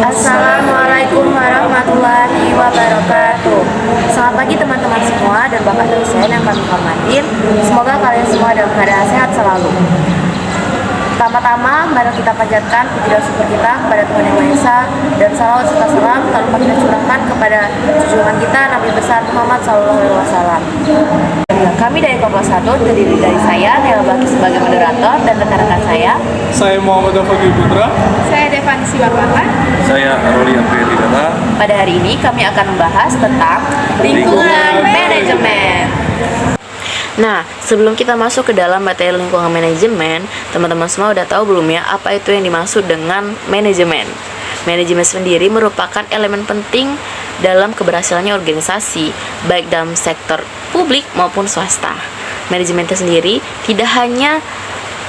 Assalamualaikum warahmatullahi wabarakatuh. Selamat pagi teman-teman semua dan Bapak dosen yang kami hormatin. Semoga kalian semua dalam keadaan sehat selalu. Pertama-tama, mari kita panjatkan puji dan syukur kita kepada Tuhan Yang Maha Esa dan salawat serta salam tak lupa kita curahkan kepada junjungan kita Nabi besar Muhammad SAW. Kami dari kelompok 1 terdiri dari saya, Nela Baki sebagai moderator dan rekan-rekan saya. Saya Muhammad Afagi Putra. Saya Devani Siwakata. Saya Aroli Ampiridata. Pada hari ini kami akan membahas tentang lingkungan manajemen. Nah, sebelum kita masuk ke dalam materi lingkungan manajemen, teman-teman semua udah tahu belum ya apa itu yang dimaksud dengan manajemen? Manajemen sendiri merupakan elemen penting dalam keberhasilannya organisasi, baik dalam sektor publik maupun swasta. Manajemen itu sendiri tidak hanya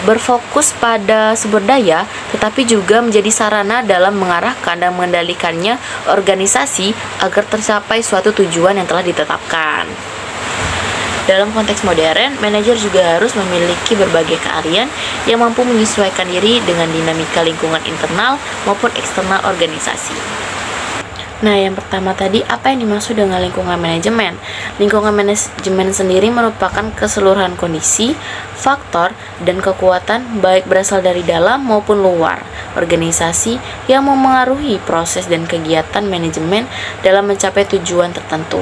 berfokus pada sumber daya, tetapi juga menjadi sarana dalam mengarahkan dan mengendalikannya organisasi agar tercapai suatu tujuan yang telah ditetapkan. Dalam konteks modern, manajer juga harus memiliki berbagai keahlian yang mampu menyesuaikan diri dengan dinamika lingkungan internal maupun eksternal organisasi. Nah, yang pertama tadi, apa yang dimaksud dengan lingkungan manajemen? Lingkungan manajemen sendiri merupakan keseluruhan kondisi, faktor, dan kekuatan baik berasal dari dalam maupun luar organisasi yang memengaruhi proses dan kegiatan manajemen dalam mencapai tujuan tertentu.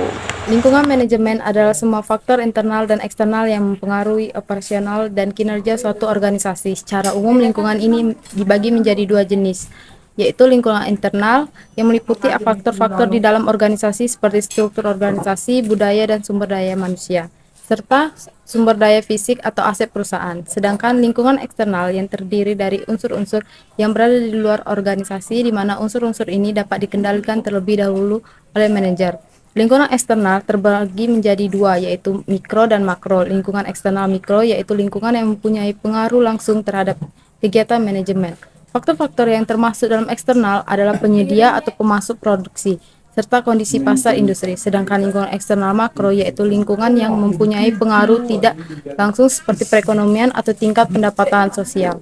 Lingkungan manajemen adalah semua faktor internal dan eksternal yang mempengaruhi operasional dan kinerja suatu organisasi. Secara umum, lingkungan ini dibagi menjadi dua jenis, yaitu lingkungan internal yang meliputi faktor-faktor di dalam organisasi seperti struktur organisasi, budaya, dan sumber daya manusia, serta sumber daya fisik atau aset perusahaan. Sedangkan lingkungan eksternal yang terdiri dari unsur-unsur yang berada di luar organisasi, di mana unsur-unsur ini dapat dikendalikan terlebih dahulu oleh manajer. Lingkungan eksternal terbagi menjadi dua, yaitu mikro dan makro. Lingkungan eksternal mikro yaitu lingkungan yang mempunyai pengaruh langsung terhadap kegiatan manajemen. Faktor-faktor yang termasuk dalam eksternal adalah penyedia atau pemasok produksi, serta kondisi pasar industri. Sedangkan lingkungan eksternal makro yaitu lingkungan yang mempunyai pengaruh tidak langsung seperti perekonomian atau tingkat pendapatan sosial,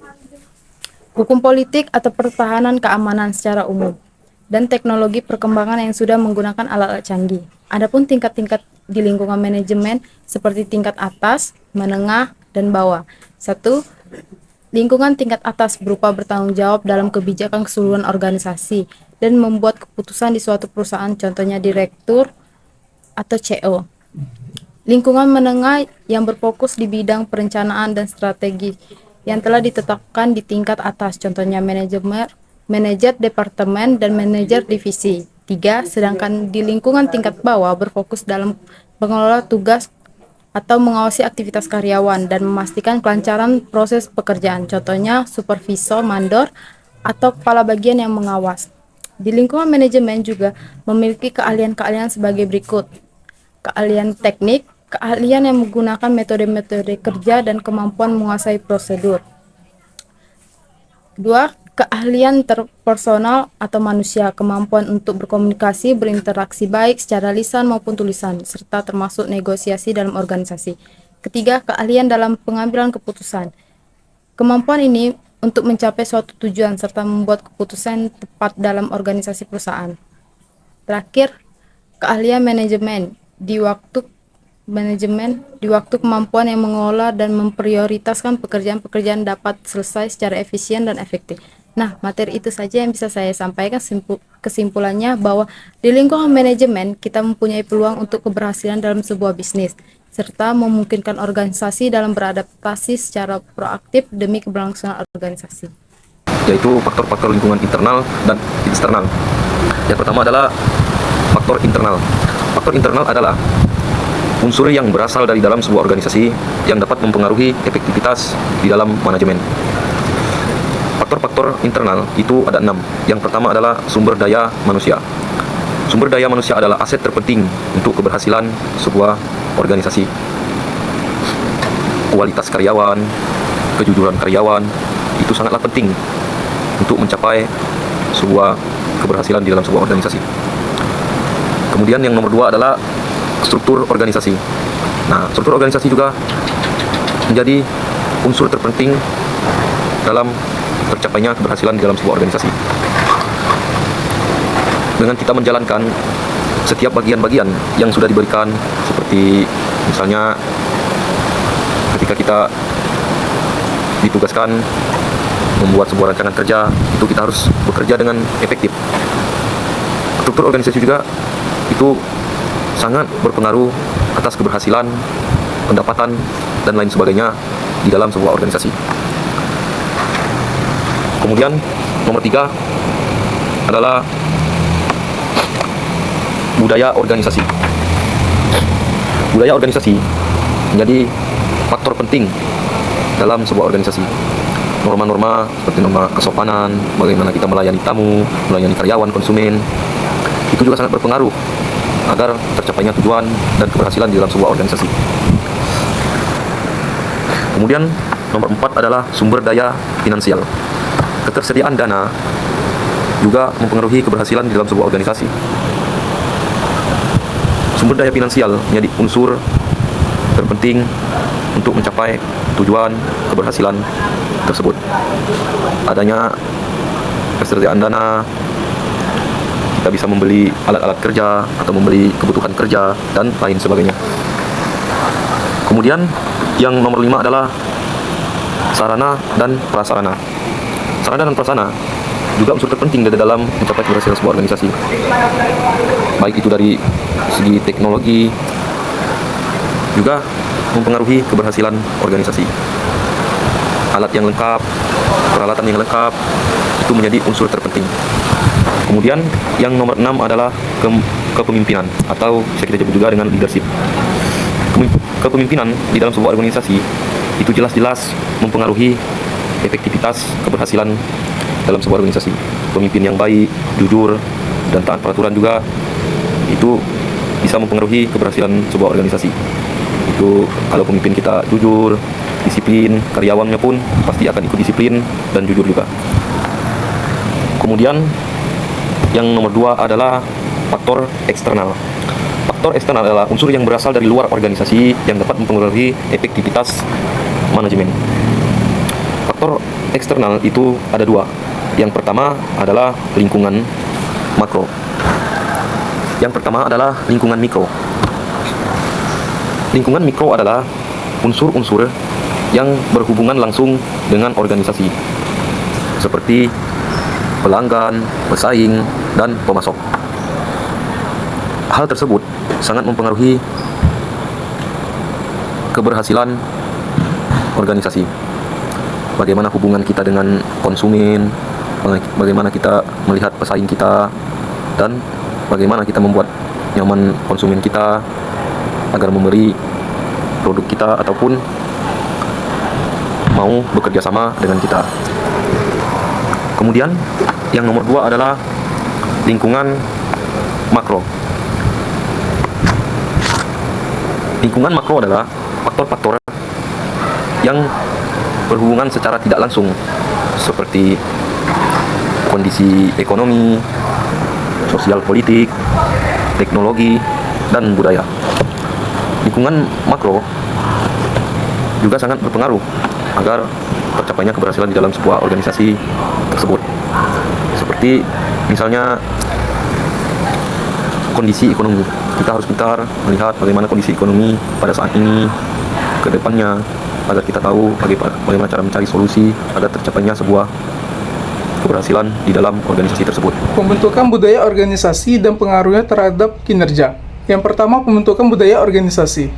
hukum politik atau pertahanan keamanan secara umum, dan teknologi perkembangan yang sudah menggunakan alat-alat canggih. Adapun tingkat-tingkat di lingkungan manajemen seperti tingkat atas, menengah, dan bawah. 1. Lingkungan tingkat atas berupa bertanggung jawab dalam kebijakan keseluruhan organisasi dan membuat keputusan di suatu perusahaan, contohnya direktur atau CEO. Lingkungan menengah yang berfokus di bidang perencanaan dan strategi yang telah ditetapkan di tingkat atas, contohnya manajer departemen dan manajer divisi. 3. Sedangkan di lingkungan tingkat bawah berfokus dalam pengelola tugas atau mengawasi aktivitas karyawan dan memastikan kelancaran proses pekerjaan, contohnya supervisor, mandor, atau kepala bagian yang mengawas. Di lingkungan manajemen juga memiliki keahlian-keahlian sebagai berikut: keahlian teknik, keahlian yang menggunakan metode-metode kerja dan kemampuan menguasai prosedur. 2. Keahlian interpersonal atau manusia, kemampuan untuk berkomunikasi, berinteraksi baik secara lisan maupun tulisan, serta termasuk negosiasi dalam organisasi. 3. Keahlian dalam pengambilan keputusan. Kemampuan ini untuk mencapai suatu tujuan serta membuat keputusan tepat dalam organisasi perusahaan. Terakhir, keahlian manajemen di waktu kemampuan yang mengolah dan memprioritaskan pekerjaan-pekerjaan dapat selesai secara efisien dan efektif. Nah, materi itu saja yang bisa saya sampaikan. Kesimpulannya bahwa di lingkungan manajemen kita mempunyai peluang untuk keberhasilan dalam sebuah bisnis, serta memungkinkan organisasi dalam beradaptasi secara proaktif demi keberlangsungan organisasi. Yaitu faktor-faktor lingkungan internal dan eksternal. Yang pertama adalah faktor internal. Faktor internal adalah unsur yang berasal dari dalam sebuah organisasi yang dapat mempengaruhi efektivitas di dalam manajemen. Faktor-faktor internal itu ada 6. Yang pertama adalah sumber daya manusia. Sumber daya manusia adalah aset terpenting untuk keberhasilan sebuah organisasi. Kualitas karyawan, kejujuran karyawan, itu sangatlah penting untuk mencapai sebuah keberhasilan di dalam sebuah organisasi. Kemudian yang nomor 2 adalah struktur organisasi. Nah, struktur organisasi juga menjadi unsur terpenting dalam tercapainya keberhasilan di dalam sebuah organisasi. dengan kita menjalankan setiap bagian-bagian yang sudah diberikan, seperti misalnya ketika kita ditugaskan membuat sebuah rancangan kerja, itu kita harus bekerja dengan efektif. Struktur organisasi juga itu sangat berpengaruh atas keberhasilan, pendapatan, dan lain sebagainya di dalam sebuah organisasi. Kemudian nomor 3 adalah budaya organisasi. Budaya organisasi menjadi faktor penting dalam sebuah organisasi. Norma-norma seperti norma kesopanan, bagaimana kita melayani tamu, melayani karyawan, konsumen, itu juga sangat berpengaruh agar tercapainya tujuan dan keberhasilan di dalam sebuah organisasi. Kemudian nomor 4 adalah sumber daya finansial. Ketersediaan dana juga mempengaruhi keberhasilan di dalam sebuah organisasi. Sumber daya finansial menjadi unsur terpenting untuk mencapai tujuan keberhasilan tersebut. Adanya ketersediaan dana, kita bisa membeli alat-alat kerja atau membeli kebutuhan kerja dan lain sebagainya. Kemudian yang nomor 5 adalah sarana dan prasarana. Sarana dan prasarana juga unsur terpenting dari dalam mencapai keberhasilan sebuah organisasi. Baik itu dari segi teknologi, juga mempengaruhi keberhasilan organisasi. Alat yang lengkap, peralatan yang lengkap, itu menjadi unsur terpenting. Kemudian yang nomor 6 adalah kepemimpinan, atau bisa kita sebut juga dengan leadership. Kepemimpinan di dalam sebuah organisasi itu jelas-jelas mempengaruhi efektivitas keberhasilan dalam sebuah organisasi. Pemimpin yang baik, jujur, dan taat peraturan juga itu bisa mempengaruhi keberhasilan sebuah organisasi. Itu kalau pemimpin kita jujur, disiplin, karyawannya pun pasti akan ikut disiplin dan jujur juga. Kemudian yang nomor 2 adalah faktor eksternal. Faktor eksternal adalah unsur yang berasal dari luar organisasi yang dapat mempengaruhi efektivitas manajemen. Faktor eksternal itu ada 2. Yang pertama adalah lingkungan makro. Yang pertama adalah lingkungan mikro. Lingkungan mikro adalah unsur-unsur yang berhubungan langsung dengan organisasi, seperti pelanggan, pesaing, dan pemasok. Hal tersebut sangat mempengaruhi keberhasilan organisasi. Bagaimana hubungan kita dengan konsumen, bagaimana kita melihat pesaing kita, dan bagaimana kita membuat nyaman konsumen kita agar membeli produk kita ataupun mau bekerja sama dengan kita. Kemudian yang nomor 2 adalah lingkungan makro. Lingkungan makro adalah faktor-faktor yang berhubungan secara tidak langsung, seperti kondisi ekonomi, sosial politik, teknologi, dan budaya. Lingkungan makro juga sangat berpengaruh agar tercapainya keberhasilan di dalam sebuah organisasi tersebut. Seperti misalnya kondisi ekonomi. Kita harus pintar melihat bagaimana kondisi ekonomi pada saat ini, ke depannya, agar kita tahu bagaimana cara mencari solusi agar tercapainya sebuah keberhasilan di dalam organisasi tersebut. Pembentukan budaya organisasi dan pengaruhnya terhadap kinerja. Yang pertama, pembentukan budaya organisasi.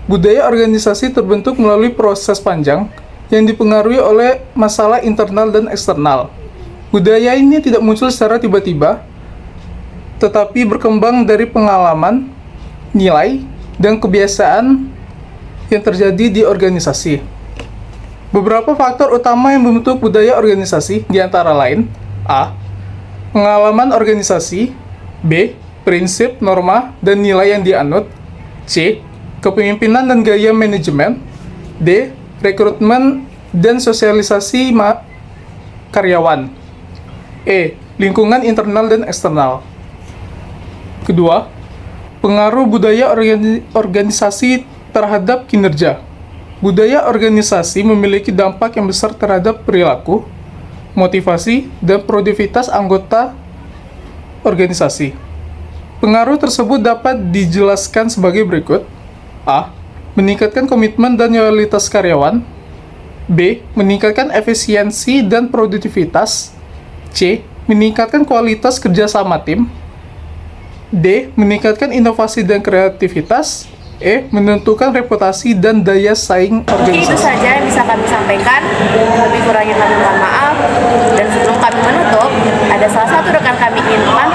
Budaya organisasi terbentuk melalui proses panjang yang dipengaruhi oleh masalah internal dan eksternal. Budaya ini tidak muncul secara tiba-tiba, tetapi berkembang dari pengalaman, nilai, dan kebiasaan yang terjadi di organisasi. Beberapa faktor utama yang membentuk budaya organisasi diantara lain: A. Pengalaman organisasi. B. Prinsip, norma, dan nilai yang dianut. C. Kepemimpinan dan gaya manajemen. D. Rekrutmen dan sosialisasi karyawan. E. Lingkungan internal dan eksternal. Kedua, pengaruh budaya organisasi terhadap kinerja. Budaya organisasi memiliki dampak yang besar terhadap perilaku, motivasi, dan produktivitas anggota organisasi. Pengaruh tersebut dapat dijelaskan sebagai berikut. A. Meningkatkan komitmen dan loyalitas karyawan. B. Meningkatkan efisiensi dan produktivitas. C. Meningkatkan kualitas kerjasama tim. D. Meningkatkan inovasi dan kreativitas. E. Menentukan reputasi dan daya saing Oke, itu organisasi. saja yang bisa kami sampaikan. Lebih kurangnya kami mohon maaf. Dan sebelum kami menutup, ada salah satu rekan kami ingin pamit